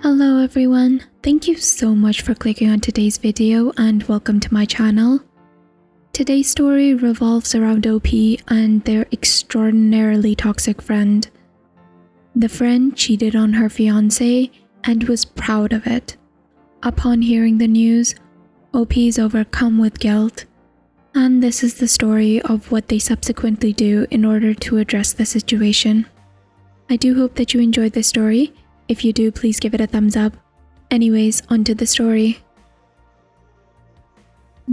Hello everyone, thank you so much for clicking on today's video and welcome to my channel. Today's story revolves around OP and their extraordinarily toxic friend. The friend cheated on her fiancé and was proud of it. Upon hearing the news, OP is overcome with guilt, and this is the story of what they subsequently do in order to address the situation. I do hope that you enjoyed this story. If you do, please give it a thumbs up. Anyways, onto the story.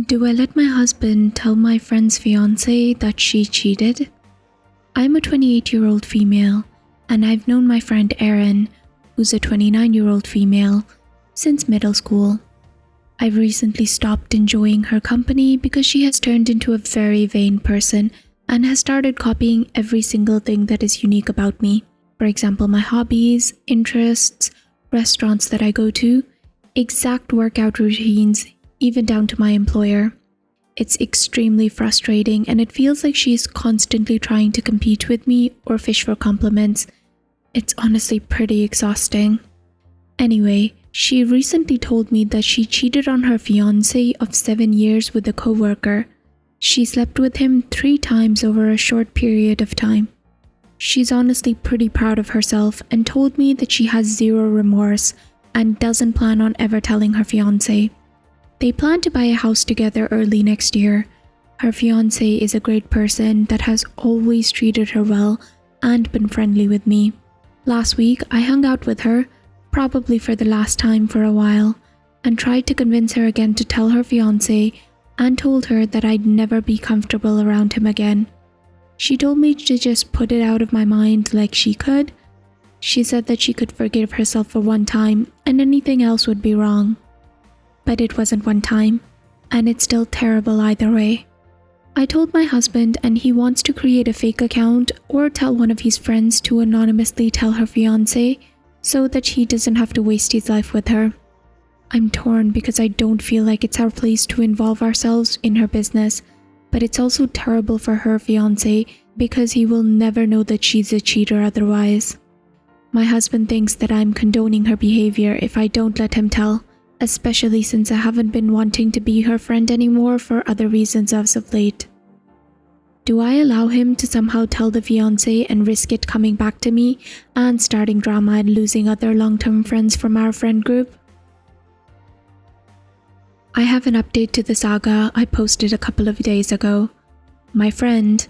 Do I let my husband tell my friend's fiancé that she cheated? I'm a 28-year-old female, and I've known my friend Erin, who's a 29-year-old female, since middle school. I've recently stopped enjoying her company because she has turned into a very vain person and has started copying every single thing that is unique about me. For example, my hobbies, interests, restaurants that I go to, exact workout routines, even down to my employer. It's extremely frustrating and it feels like she's constantly trying to compete with me or fish for compliments. It's honestly pretty exhausting. Anyway, she recently told me that she cheated on her fiancé of 7 years with a coworker. She slept with him 3 times over a short period of time. She's honestly pretty proud of herself and told me that she has zero remorse and doesn't plan on ever telling her fiancé. They plan to buy a house together early next year. Her fiancé is a great person that has always treated her well and been friendly with me. Last week, I hung out with her, probably for the last time for a while, and tried to convince her again to tell her fiancé and told her that I'd never be comfortable around him again. She told me to just put it out of my mind like she could. She said that she could forgive herself for one time and anything else would be wrong. But it wasn't one time, and it's still terrible either way. I told my husband and he wants to create a fake account or tell one of his friends to anonymously tell her fiancé so that he doesn't have to waste his life with her. I'm torn because I don't feel like it's our place to involve ourselves in her business. But it's also terrible for her fiancé because he will never know that she's a cheater otherwise. My husband thinks that I'm condoning her behavior if I don't let him tell, especially since I haven't been wanting to be her friend anymore for other reasons as of late. Do I allow him to somehow tell the fiancé and risk it coming back to me and starting drama and losing other long-term friends from our friend group? I have an update to the saga I posted a couple of days ago. My friend,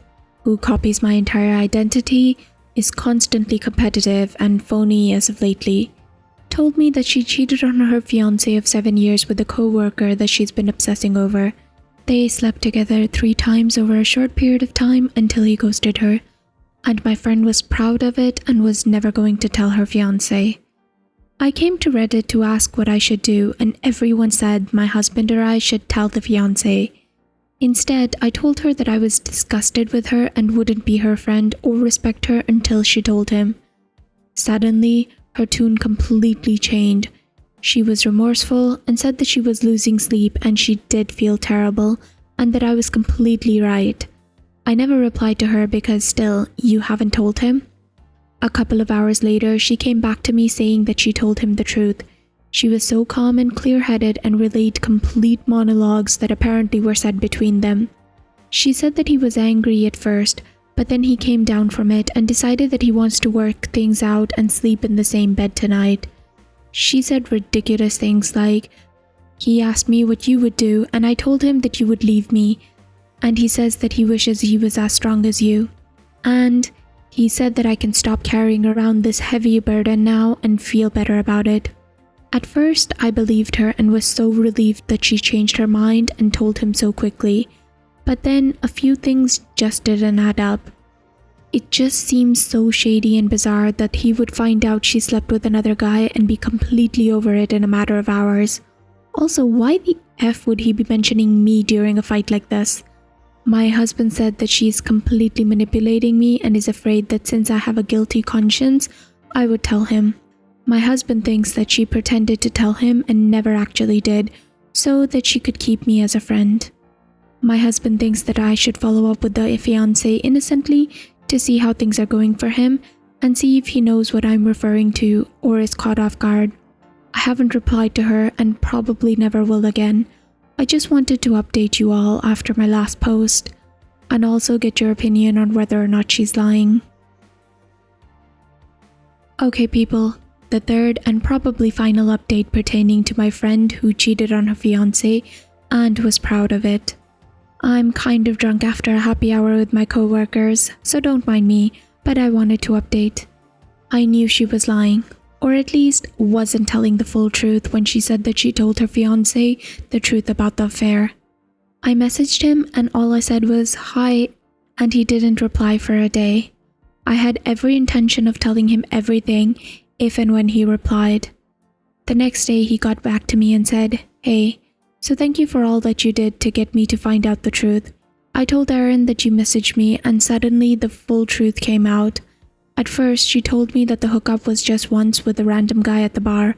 who copies my entire identity, is constantly competitive and phony as of lately, told me that she cheated on her fiancé of 7 years with a co-worker that she's been obsessing over. They slept together 3 times over a short period of time until he ghosted her, and my friend was proud of it and was never going to tell her fiancé. I came to Reddit to ask what I should do and everyone said my husband or I should tell the fiancé. Instead, I told her that I was disgusted with her and wouldn't be her friend or respect her until she told him. Suddenly, her tune completely changed. She was remorseful and said that she was losing sleep and she did feel terrible and that I was completely right. I never replied to her because still, you haven't told him? A couple of hours later, she came back to me saying that she told him the truth. She was so calm and clear-headed and relayed complete monologues that apparently were said between them. She said that he was angry at first, but then he came down from it and decided that he wants to work things out and sleep in the same bed tonight. She said ridiculous things like, "He asked me what you would do and I told him that you would leave me, and he says that he wishes he was as strong as you. And he said that I can stop carrying around this heavy burden now and feel better about it." At first, I believed her and was so relieved that she changed her mind and told him so quickly. But then a few things just didn't add up. It just seems so shady and bizarre that he would find out she slept with another guy and be completely over it in a matter of hours. Also, why the F would he be mentioning me during a fight like this? My husband said that she's completely manipulating me and is afraid that since I have a guilty conscience, I would tell him. My husband thinks that she pretended to tell him and never actually did, so that she could keep me as a friend. My husband thinks that I should follow up with the fiancé innocently to see how things are going for him and see if he knows what I'm referring to or is caught off guard. I haven't replied to her and probably never will again. I just wanted to update you all after my last post and also get your opinion on whether or not she's lying. Okay people, the third and probably final update pertaining to my friend who cheated on her fiancé and was proud of it. I'm kind of drunk after a happy hour with my co-workers, so don't mind me, but I wanted to update. I knew she was lying, or at least wasn't telling the full truth when she said that she told her fiancé the truth about the affair. I messaged him and all I said was hi, and he didn't reply for a day. I had every intention of telling him everything if and when he replied. The next day he got back to me and said, "Hey, so thank you for all that you did to get me to find out the truth. I told Erin that you messaged me and suddenly the full truth came out. At first she told me that the hookup was just once with a random guy at the bar,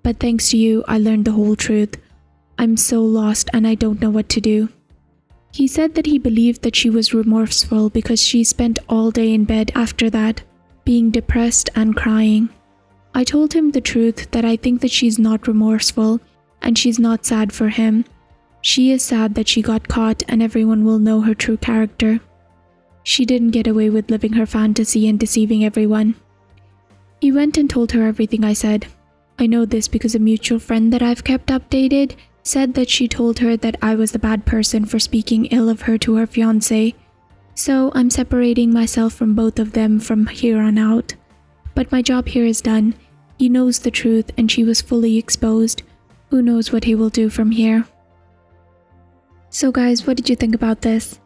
but thanks to you I learned the whole truth. I'm so lost and I don't know what to do." He said that he believed that she was remorseful because she spent all day in bed after that, being depressed and crying. I told him the truth that I think that she's not remorseful and she's not sad for him. She is sad that she got caught and everyone will know her true character. She didn't get away with living her fantasy and deceiving everyone. He went and told her everything I said. I know this because a mutual friend that I've kept updated said that she told her that I was the bad person for speaking ill of her to her fiancé. So I'm separating myself from both of them from here on out. But my job here is done. He knows the truth and she was fully exposed. Who knows what he will do from here? So guys, what did you think about this?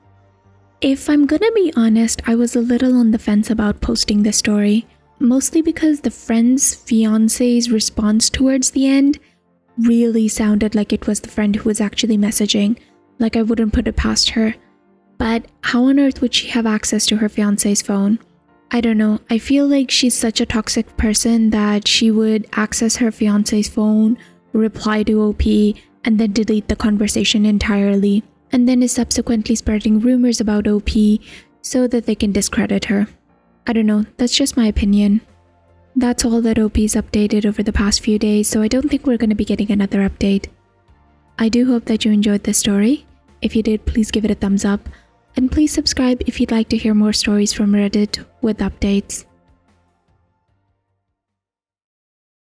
If I'm gonna be honest, I was a little on the fence about posting this story, mostly because the friend's fiancé's response towards the end really sounded like it was the friend who was actually messaging, like I wouldn't put it past her. But how on earth would she have access to her fiancé's phone? I don't know, I feel like she's such a toxic person that she would access her fiancé's phone, reply to OP, and then delete the conversation entirely, and then is subsequently spreading rumors about OP so that they can discredit her. I don't know, that's just my opinion. That's all that OP's updated over the past few days, so I don't think we're going to be getting another update. I do hope that you enjoyed this story. If you did, please give it a thumbs up, and please subscribe if you'd like to hear more stories from Reddit with updates.